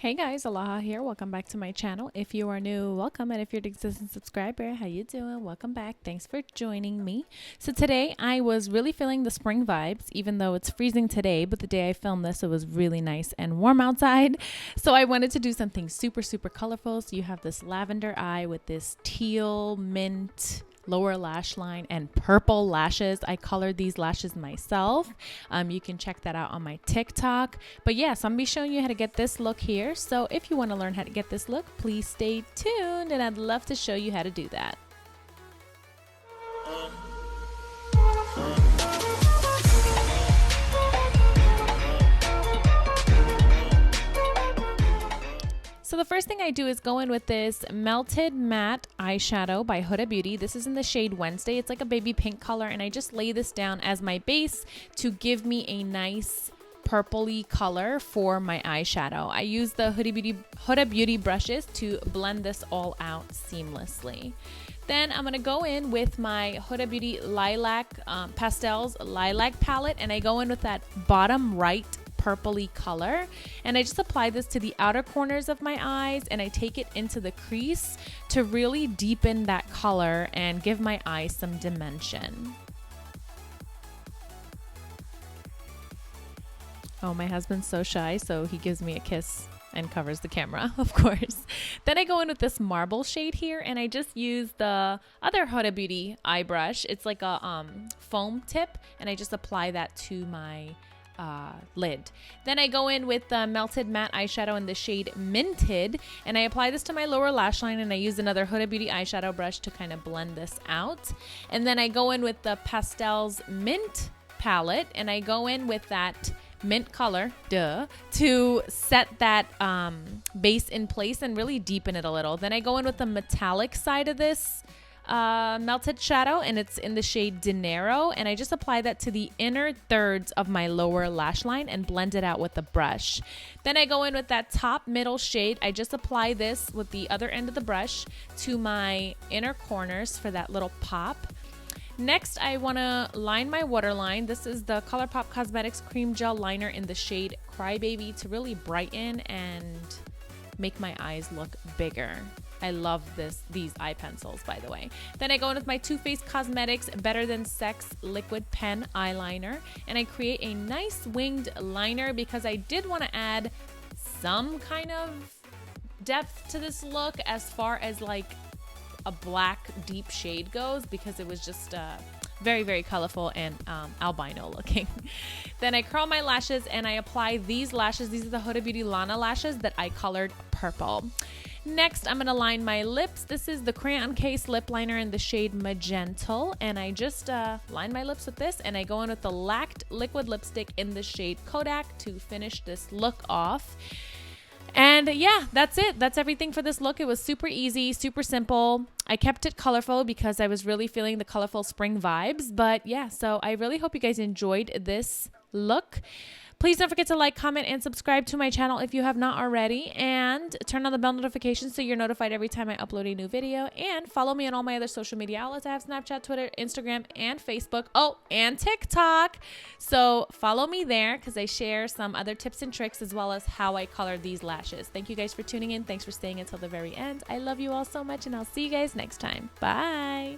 Hey guys, Alaha here. Welcome back to my channel. If you are new, welcome, and if you're an existing subscriber, how you doing? Welcome back. Thanks for joining me. So today I was really feeling the spring vibes, even though it's freezing today, but the day I filmed this, it was really nice and warm outside. So I wanted to do something super colorful. So you have this lavender eye with this teal mint lower lash line and purple lashes. I colored these lashes myself. You can check that out on my TikTok. But yes, I'm gonna be showing you how to get this look here. So if you want to learn how to get this look, please stay tuned and I'd love to show you how to do that. So the first thing I do is go in with this Melted Matte Eyeshadow by HudaBeauty. This is in the shade Wednesday. It's like a baby pink color, and I just lay this down as my base to give me a nice purpley color for my eyeshadow. I use the HudaBeauty brushes to blend this all out seamlessly. Then I'm going to go in with my HudaBeauty Lilac Pastels Lilac palette, and I go in with that bottom right purpley color, and I just apply this to the outer corners of my eyes, and I take it into the crease to really deepen that color and give my eyes some dimension. Oh, my husband's so shy, so he gives me a kiss and covers the camera, of course. Then I go in with this marble shade here, and I just use the other HudaBeauty eye brush. It's like a foam tip, and I just apply that to my lid. Then I go in with the Melted Matte Eyeshadow in the shade Minted, and I apply this to my lower lash line, and I use another HudaBeauty eyeshadow brush to kind of blend this out. And then I go in with the Pastels Mint palette, and I go in with that mint color, to set that base in place and really deepen it a little. Then I go in with the metallic side of this melted shadow, and it's in the shade Dinero, and I just apply that to the inner thirds of my lower lash line and blend it out with a brush. Then I go in with that top middle shade. I just apply this with the other end of the brush to my inner corners for that little pop. Next, I want to line my waterline. This is the ColourPop Cosmetics Cream Gel Liner in the shade Crybaby to really brighten and make my eyes look bigger. I love these eye pencils, by the way. Then I go in with my Too Faced Cosmetics Better Than Sex Liquid Pen Eyeliner, and I create a nice winged liner because I did want to add some kind of depth to this look as far as like a black deep shade goes, because it was just very colorful and albino looking. Then I curl my lashes and I apply these lashes. These are the HudaBeauty Lana lashes that I colored purple. Next, I'm going to line my lips. This is the Crayon Case Lip Liner in the shade Magental, and I just line my lips with this, and I go in with the Lacked Liquid Lipstick in the shade Kodak to finish this look off. And yeah, that's it. That's everything for this look. It was super easy, super simple. I kept it colorful because I was really feeling the colorful spring vibes. But yeah, so I really hope you guys enjoyed this look. Please don't forget to like, comment, and subscribe to my channel if you have not already. And turn on the bell notifications so you're notified every time I upload a new video. And follow me on all my other social media outlets. I have Snapchat, Twitter, Instagram, and Facebook. Oh, and TikTok. So follow me there because I share some other tips and tricks as well as how I color these lashes. Thank you guys for tuning in. Thanks for staying until the very end. I love you all so much, and I'll see you guys next time. Bye.